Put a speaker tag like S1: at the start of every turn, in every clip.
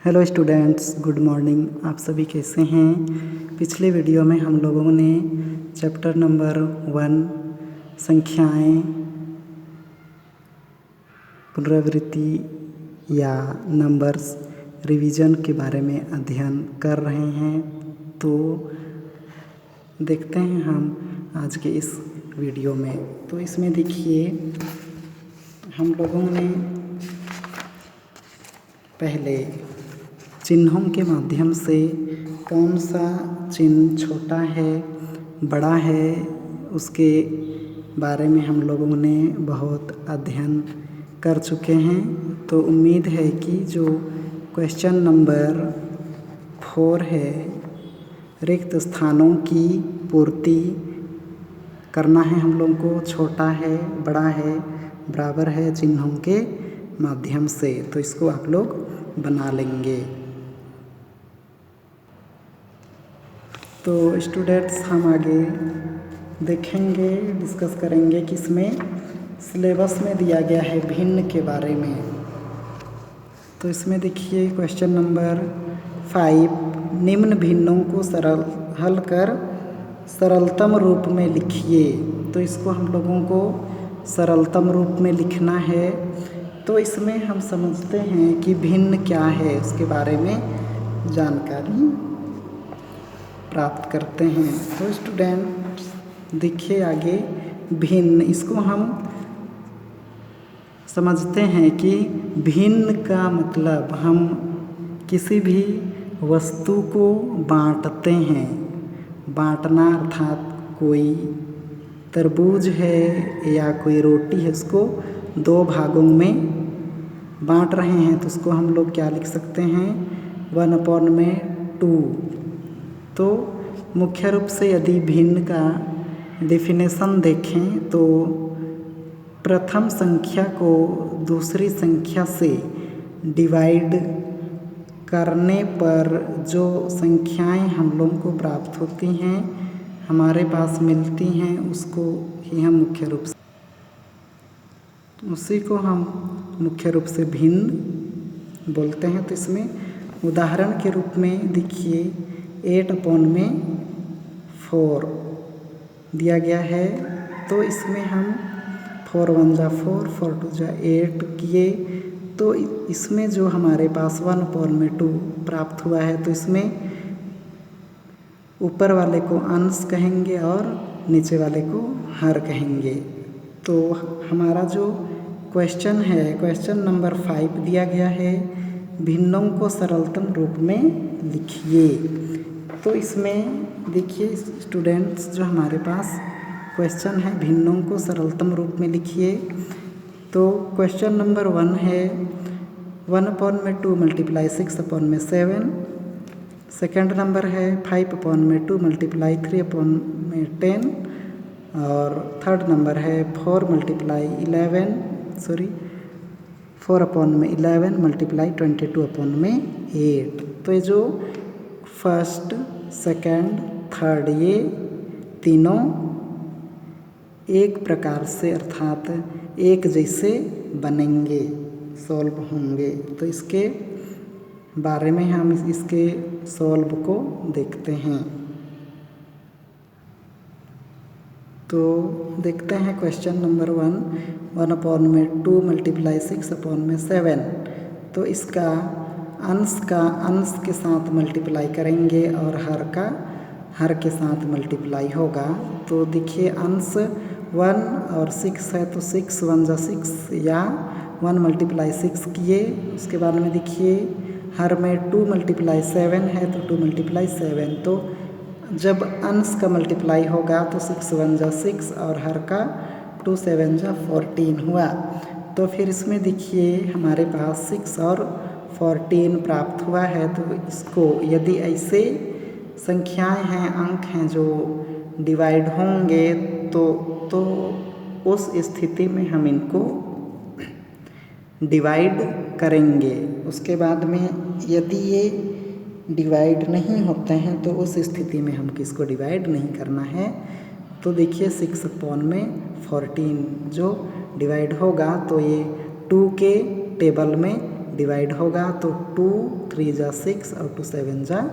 S1: Hello students, good morning. आप सभी कैसे हैं? पिछले वीडियो में हम लोगों ने चैप्टर नंबर 1 संख्याएं, पुनरावृत्ति या नंबर्स रिवीजन के बारे में अध्ययन कर रहे हैं। तो देखते हैं हम आज के इस वीडियो में। तो इसमें देखिए, हम लोगों ने पहले चिन्हों के माध्यम से कौन सा चिन्ह छोटा है, बड़ा है, उसके बारे में हम लोगों ने बहुत अध्ययन कर चुके हैं। तो उम्मीद है कि जो क्वेश्चन नंबर 4 है, रिक्त स्थानों की पूर्ति करना है हम लोगों को, छोटा है, बड़ा है, बराबर है, चिन्हों के माध्यम से। तो इसको आप लोग बना लेंगे। तो स्टूडेंट्स, हम आगे देखेंगे, डिस्कस करेंगे कि इसमें सिलेबस में दिया गया है भिन्न के बारे में। तो इसमें देखिए क्वेश्चन नंबर 5, निम्न भिन्नों को हल कर सरलतम रूप में लिखिए। तो इसको हम लोगों को सरलतम रूप में लिखना है। तो इसमें हम समझते हैं कि भिन्न क्या है, उसके बारे में जानकारी प्राप्त करते हैं। तो स्टूडेंट देखिए आगे, भिन्न, इसको हम समझते हैं कि भिन्न का मतलब हम किसी भी वस्तु को बांटते हैं। बांटना अर्थात कोई तरबूज है या कोई रोटी है, उसको 2 भागों में बांट रहे हैं। तो उसको हम लोग क्या लिख सकते हैं? 1/2। तो मुख्य रूप से यदि भिन्न का डेफिनेशन देखें तो प्रथम संख्या को दूसरी संख्या से डिवाइड करने पर जो संख्याएं हम लोगों को प्राप्त होती हैं, हमारे पास मिलती हैं, उसको ही हम मुख्य रूप से मुख्य रूप से भिन्न बोलते हैं। तो इसमें उदाहरण के रूप में देखिए 8/4 दिया गया है। तो इसमें हम 4 1 जा 4, 4 2 जा 8 किए। तो इसमें जो हमारे पास 1/2 प्राप्त हुआ है, तो इसमें ऊपर वाले को अंश कहेंगे और नीचे वाले को हर कहेंगे। तो हमारा जो क्वेश्चन है, क्वेश्चन नंबर 5 दिया गया है, भिन्नों को सरलतम रूप में लिखिए। तो इसमें देखिए स्टूडेंट्स, जो हमारे पास क्वेश्चन है भिन्नों को सरलतम रूप में लिखिए। तो क्वेश्चन नंबर 1 है 1/2 मल्टीप्लाई 6/7। सेकेंड नंबर है 5/2 मल्टीप्लाई 3/10। और थर्ड नंबर है 4/11 मल्टीप्लाई 22/8। तो ये जो फर्स्ट, सेकंड, थर्ड, ये तीनों एक प्रकार से अर्थात एक जैसे बनेंगे, सॉल्व होंगे। तो इसके बारे में हम इसके सॉल्व को देखते हैं। तो देखते हैं क्वेश्चन नंबर 1, 1/2 मल्टीप्लाई 6/7। तो इसका अंश के साथ मल्टीप्लाई करेंगे और हर के साथ मल्टीप्लाई होगा। तो देखिए अंश 1 और 6 है, तो 6 1 जा 6 या 1 मल्टीप्लाई 6 किए। उसके बाद में देखिए हर में 2 मल्टीप्लाई 7 है, तो 2 मल्टीप्लाई 7। तो जब अंश का मल्टीप्लाई होगा तो 6 1 जा 6 और हर का 2 7 जा 14 हुआ। तो फिर इसमें देखिए हमारे पास 6 और 14 प्राप्त हुआ है। तो इसको यदि ऐसे संख्याएं हैं, अंक हैं जो डिवाइड होंगे, तो उस स्थिति में हम इनको डिवाइड करेंगे। उसके बाद में यदि ये डिवाइड नहीं होते हैं तो उस स्थिति में हम किसको डिवाइड नहीं करना है। तो देखिए 6/14 जो डिवाइड होगा तो ये 2 के टेबल में डिवाइड होगा तो 2 3 जा 6 और 2 7 जा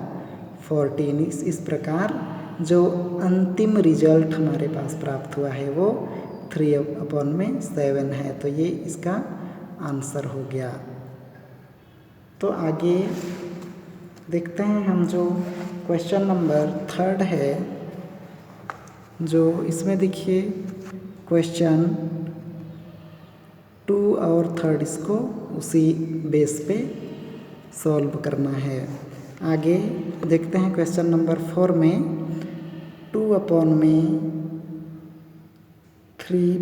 S1: 14। इस प्रकार जो अंतिम रिजल्ट हमारे पास प्राप्त हुआ है वो 3/7 है। तो ये इसका आंसर हो गया। तो आगे देखते हैं हम जो क्वेश्चन नंबर 3 है, जो इसमें देखिए क्वेश्चन 2 और 3 इसको उसी बेस पे सॉल्व करना है। आगे देखते हैं क्वेश्चन नंबर 4 में 2/3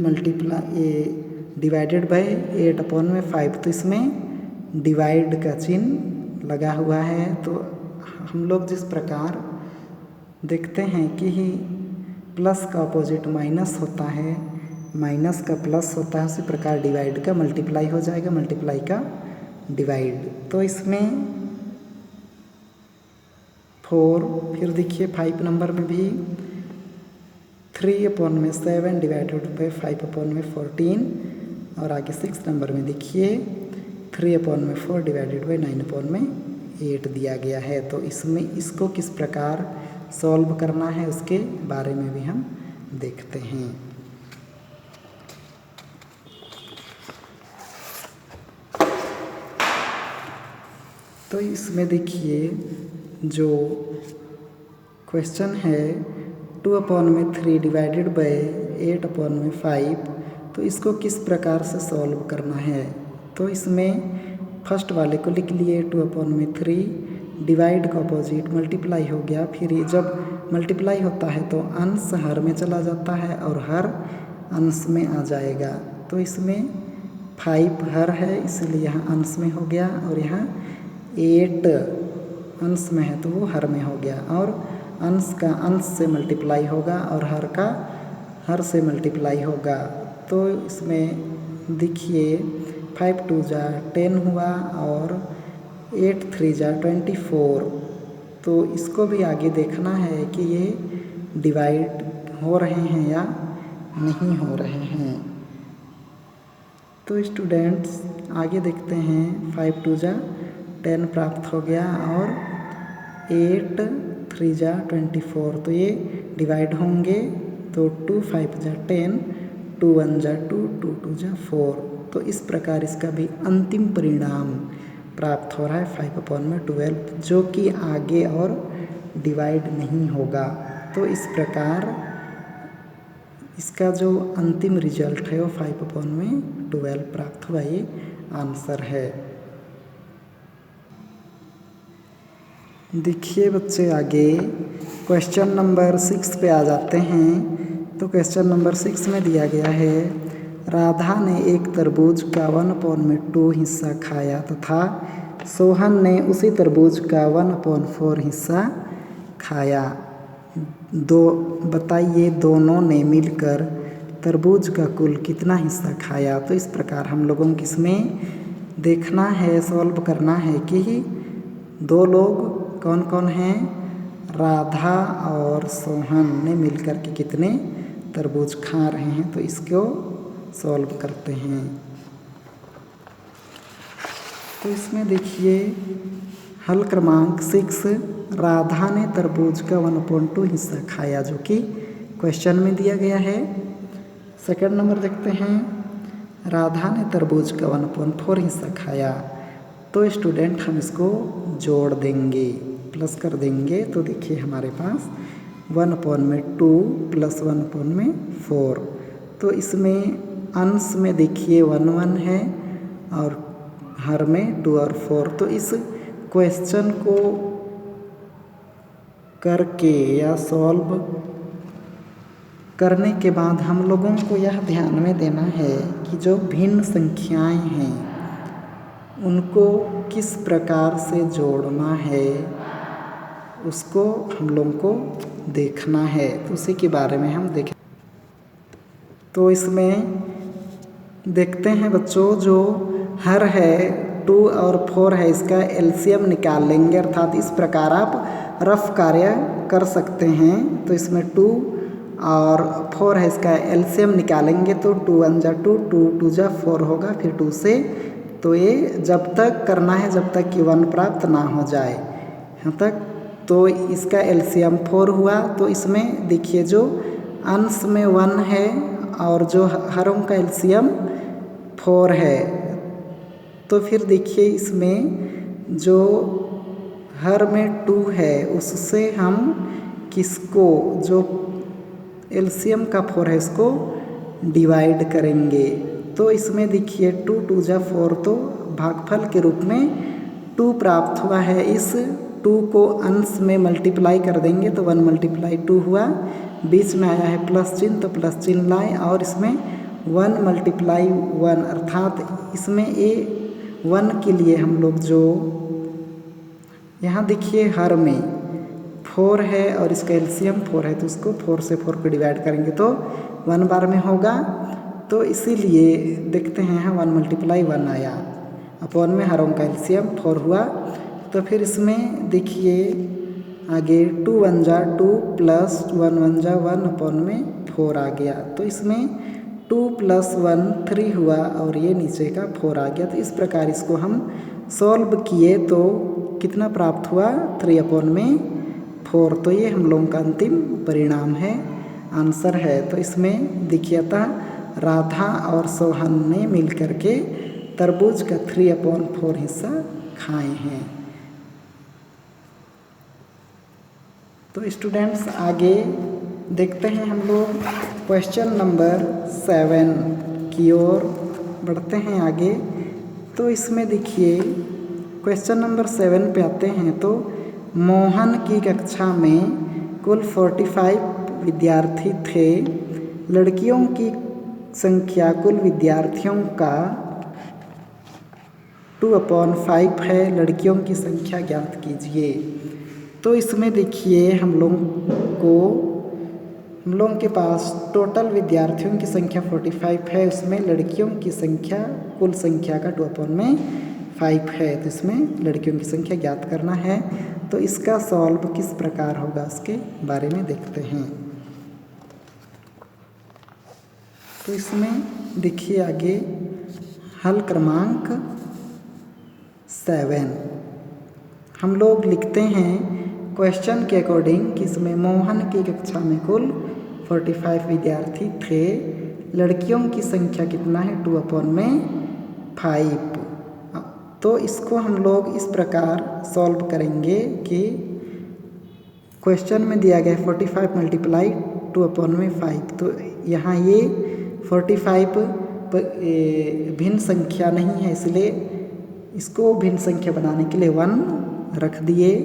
S1: मल्टीप्लाई डिवाइडेड बाय 8/5। तो इसमें डिवाइड का चिन्ह लगा हुआ है। तो हम लोग जिस प्रकार देखते हैं कि प्लस का अपोजिट माइनस होता है, माइनस का प्लस होता है, उसी प्रकार डिवाइड का मल्टीप्लाई हो जाएगा, मल्टीप्लाई का डिवाइड। तो इसमें 4, फिर देखिए 5 नंबर में भी 3/7 डिवाइडेड बाई 5/14, और आगे 6 नंबर में देखिए 3/4 डिवाइडेड बाई 9/8 दिया गया है। तो इसमें इसको किस प्रकार सॉल्व करना है उसके बारे में भी हम देखते हैं। तो इसमें देखिए जो क्वेश्चन है 2/3 डिवाइडेड बाय 8/5, तो इसको किस प्रकार से सॉल्व करना है। तो इसमें फर्स्ट वाले को लिख लिए 2/3, डिवाइड का अपोजिट मल्टीप्लाई हो गया। फिर ये जब मल्टीप्लाई होता है तो अंश हर में चला जाता है और हर अंश में आ जाएगा। तो इसमें 5 हर है इसलिए यहाँ अंश में हो गया, और यहाँ 8 अंश में है तो वो हर में हो गया, और अंश का अंश से मल्टीप्लाई होगा और हर का हर से मल्टीप्लाई होगा। तो इसमें देखिए 5 2 जा 10 हुआ और 8 3 जा 24। तो इसको भी आगे देखना है कि ये डिवाइड हो रहे हैं या नहीं हो रहे हैं। तो स्टूडेंट्स आगे देखते हैं 5 2 जा 10 प्राप्त हो गया और 8 3 जा 24। तो ये डिवाइड होंगे तो 2 5 जा 10, 2 1 जा 2, 2 2 जा 4। तो इस प्रकार इसका भी अंतिम परिणाम प्राप्त हो रहा है 5/12, जो कि आगे और डिवाइड नहीं होगा। तो इस प्रकार इसका जो अंतिम रिजल्ट है वो 5/12 प्राप्त हुआ, ये आंसर है। देखिए बच्चे आगे क्वेश्चन नंबर 6 पे आ जाते हैं। तो क्वेश्चन नंबर 6 में दिया गया है राधा ने एक तरबूज का 1/2 हिस्सा खाया तथा सोहन ने उसी तरबूज का 1/4 हिस्सा खाया। बताइए दोनों ने मिलकर तरबूज का कुल कितना हिस्सा खाया। तो इस प्रकार हम लोगों को इसमें देखना है, सॉल्व करना है कि 2 लोग कौन कौन हैं, राधा और सोहन ने मिलकर के कितने तरबूज खा रहे हैं। तो इसको सॉल्व करते हैं। तो इसमें देखिए हल क्रमांक 6, राधा ने तरबूज का 1/2 हिस्सा खाया, जो कि क्वेश्चन में दिया गया है। सेकंड नंबर देखते हैं राधा ने तरबूज का 1/4 हिस्सा खाया। तो स्टूडेंट हम इसको जोड़ देंगे, प्लस कर देंगे। तो देखिए हमारे पास 1/2 प्लस 1/4। तो इसमें अंश में देखिए 1 1 है और हर में 2 और 4। तो इस क्वेश्चन को करके या सॉल्व करने के बाद हम लोगों को यह ध्यान में देना है कि जो भिन्न संख्याएं हैं उनको किस प्रकार से जोड़ना है, उसको हम लोगों को देखना है। तो उसी के बारे में हम देखें। तो इसमें देखते हैं बच्चों, जो हर है 2 और 4 है, इसका एलसीएम निकाल लेंगे। अर्थात इस प्रकार आप रफ कार्य कर सकते हैं। तो इसमें 2 और 4 है, इसका एलसीएम निकालेंगे तो 2 1 जा 2, 2 2 जा 4 होगा, फिर 2 से, तो ये जब तक करना है जब तक कि 1 प्राप्त ना हो जाए यहाँ तक। तो इसका एलसीएम 4 हुआ, तो इसमें देखिए जो अंश में 1 है और जो हरों का एलसीएम 4 है, तो फिर देखिए इसमें जो हर में 2 है उससे हम किसको, जो एलसीएम का 4 है उसको डिवाइड करेंगे। तो इसमें देखिए 2 2 जा 4, तो भागफल के रूप में 2 प्राप्त हुआ है। इस 2 को अंश में मल्टीप्लाई कर देंगे तो 1 × 2 हुआ, बीच में आया है प्लस चिन्ह तो प्लस चिन्ह लाए, और इसमें 1 × 1 अर्थात इसमें ये 1 के लिए हम लोग जो यहाँ देखिए हर में 4 है और इसका एलसीएम 4 है, तो उसको 4 से 4 को डिवाइड करेंगे तो 1 बार में होगा। तो इसीलिए देखते हैं यहाँ 1 × 1 आया, अपॉन में हरों का एलसीएम 4 हुआ। तो फिर इसमें देखिए आगे 2 1 जा 2 प्लस 1 1 जा 1 अपॉन में 4 आ गया। तो इसमें 2 + 1 3 हुआ और ये नीचे का 4 आ गया। तो इस प्रकार इसको हम सॉल्व किए तो कितना प्राप्त हुआ, 3 अपॉन में 4। तो ये हम लोगों का अंतिम परिणाम है, आंसर है। तो इसमें देखिए था राधा और सोहन ने मिल करके तरबूज का 3/4 हिस्सा खाए हैं। तो स्टूडेंट्स आगे देखते हैं हम लोग क्वेश्चन नंबर 7 की ओर बढ़ते हैं आगे। तो इसमें देखिए क्वेश्चन नंबर 7 पे आते हैं। तो मोहन की कक्षा में कुल 45 विद्यार्थी थे, लड़कियों की संख्या कुल विद्यार्थियों का 2/5 है, लड़कियों की संख्या ज्ञात कीजिए। तो इसमें देखिए हम लोगों के पास टोटल विद्यार्थियों की संख्या 45 है, उसमें लड़कियों की संख्या कुल संख्या का 2/5 है। तो इसमें लड़कियों की संख्या ज्ञात करना है। तो इसका सॉल्व किस प्रकार होगा उसके बारे में देखते हैं। तो इसमें देखिए आगे हल क्रमांक 7 हम लोग लिखते हैं क्वेश्चन के अकॉर्डिंग कि इसमें मोहन की कक्षा में कुल 45 विद्यार्थी थे, लड़कियों की संख्या कितना है 2/5। तो इसको हम लोग इस प्रकार सॉल्व करेंगे कि क्वेश्चन में दिया गया 45 × 2/5। तो यहाँ ये 45 भिन्न संख्या नहीं है, इसलिए इसको भिन्न संख्या बनाने के लिए 1 रख दिए।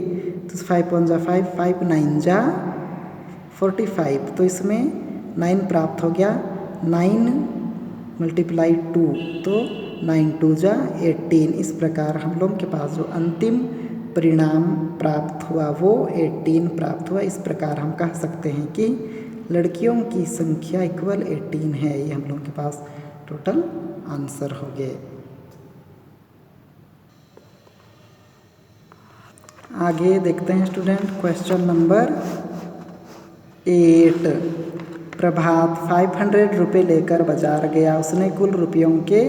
S1: तो 5 1 जा 5, 5 9 जा 45। तो इसमें 9 प्राप्त हो गया, 9 × 2 तो 9 2 जा 18। इस प्रकार हम लोग के पास जो अंतिम परिणाम प्राप्त हुआ वो 18 प्राप्त हुआ। इस प्रकार हम कह सकते हैं कि लड़कियों की संख्या इक्वल 18 है। ये हम लोग के पास टोटल आंसर हो गए। आगे देखते हैं स्टूडेंट क्वेश्चन नंबर 8। प्रभात 500 रुपये लेकर बाजार गया, उसने कुल रुपयों के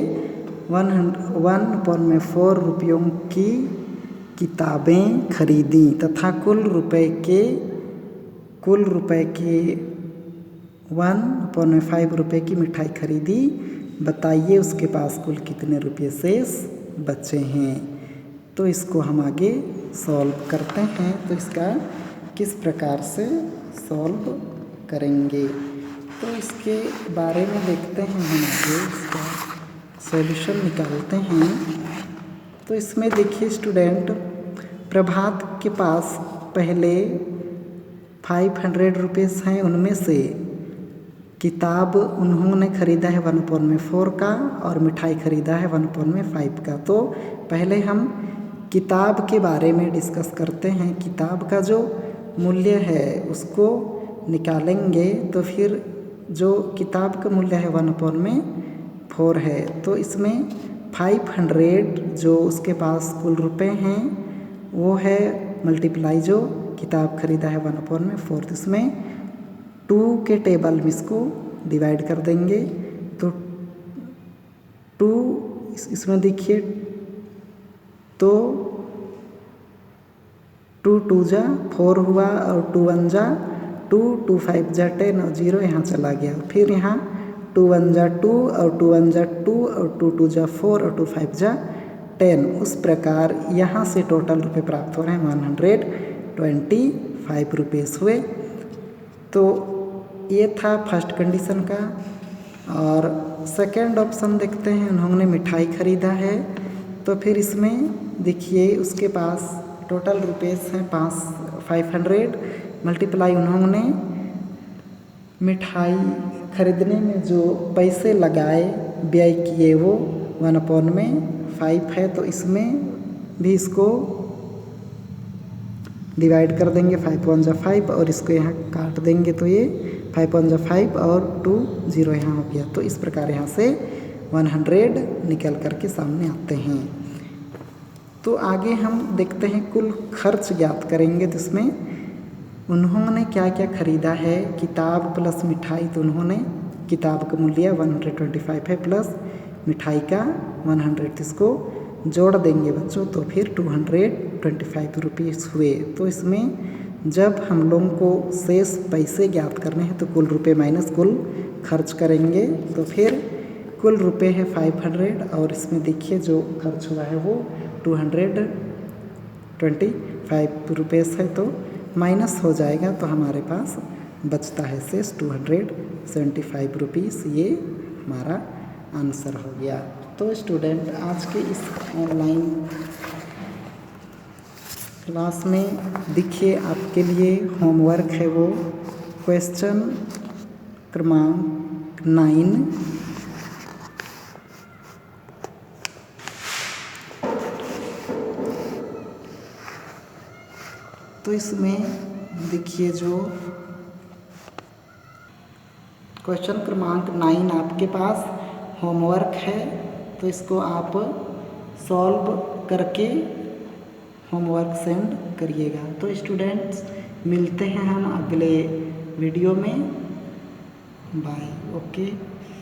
S1: 1/4 रुपयों की किताबें खरीदी तथा कुल रुपए के 1/5 रुपये की मिठाई खरीदी। बताइए उसके पास कुल कितने रुपये शेष बचे हैं। तो इसको हम आगे सॉल्व करते हैं। तो इसका किस प्रकार से सॉल्व करेंगे तो इसके बारे में देखते हैं। हम आगे इसका सॉल्यूशन निकालते हैं। तो इसमें देखिए स्टूडेंट प्रभात के पास पहले 500 रुपीज़ हैं, उनमें से किताब उन्होंने ख़रीदा है 1/4 का और मिठाई ख़रीदा है 1/5 का। तो पहले हम किताब के बारे में डिस्कस करते हैं। किताब का जो मूल्य है उसको निकालेंगे तो फिर जो किताब का मूल्य है 1/4 है। तो इसमें 500 जो उसके पास कुल रुपए हैं वो है मल्टीप्लाई जो किताब खरीदा है 1/4। इसमें 2 के टेबल में इसको डिवाइड कर देंगे तो 2 इसमें देखिए तो 2 2 जा 4 हुआ और 2 1 जा 2 2 5 जा 10 और 0 यहाँ चला गया। फिर यहाँ 2 1 जा 2 और 2 1 जा 2 और 2 2 जा 4 और 2 5 जा 10। उस प्रकार यहाँ से टोटल रुपए प्राप्त हो रहे हैं 125 रुपीज़ हुए। तो ये था फर्स्ट कंडीशन का। और सेकंड ऑप्शन देखते हैं, उन्होंने मिठाई खरीदा है तो फिर इसमें देखिए उसके पास टोटल रुपीज़ हैं 500 मल्टीप्लाई उन्होंने मिठाई खरीदने में जो पैसे लगाए व्यय किए वो 1/5 है। तो इसमें भी इसको डिवाइड कर देंगे 5 1 जा 5 और इसको यहाँ काट देंगे तो ये 5 1 जा 5 और 2 0 यहाँ हो गया। तो इस प्रकार यहाँ से 100 निकल कर के सामने आते हैं। तो आगे हम देखते हैं कुल खर्च ज्ञात करेंगे। तो इसमें उन्होंने क्या क्या खरीदा है, किताब प्लस मिठाई, तो उन्होंने किताब का मूल्य 125 है प्लस मिठाई का 100, इसको जोड़ देंगे बच्चों तो फिर 225 रुपीज़ हुए। तो इसमें जब हम लोगों को शेष पैसे ज्ञात करने हैं तो कुल रुपए माइनस कुल खर्च करेंगे तो फिर कुल रुपए है 500 और इसमें देखिए जो खर्च हुआ है वो 225 रुपीज़ है तो माइनस हो जाएगा तो हमारे पास बचता है शेष 275 रुपीज़। ये हमारा आंसर हो गया। तो स्टूडेंट आज के इस ऑनलाइन क्लास में देखिए आपके लिए होमवर्क है वो क्वेश्चन क्रमांक 9 तो इसमें देखिए जो क्वेश्चन क्रमांक 9 आपके पास होमवर्क है तो इसको आप सॉल्व करके होमवर्क सेंड करिएगा। तो स्टूडेंट्स मिलते हैं हम अगले वीडियो में। बाय। ओके।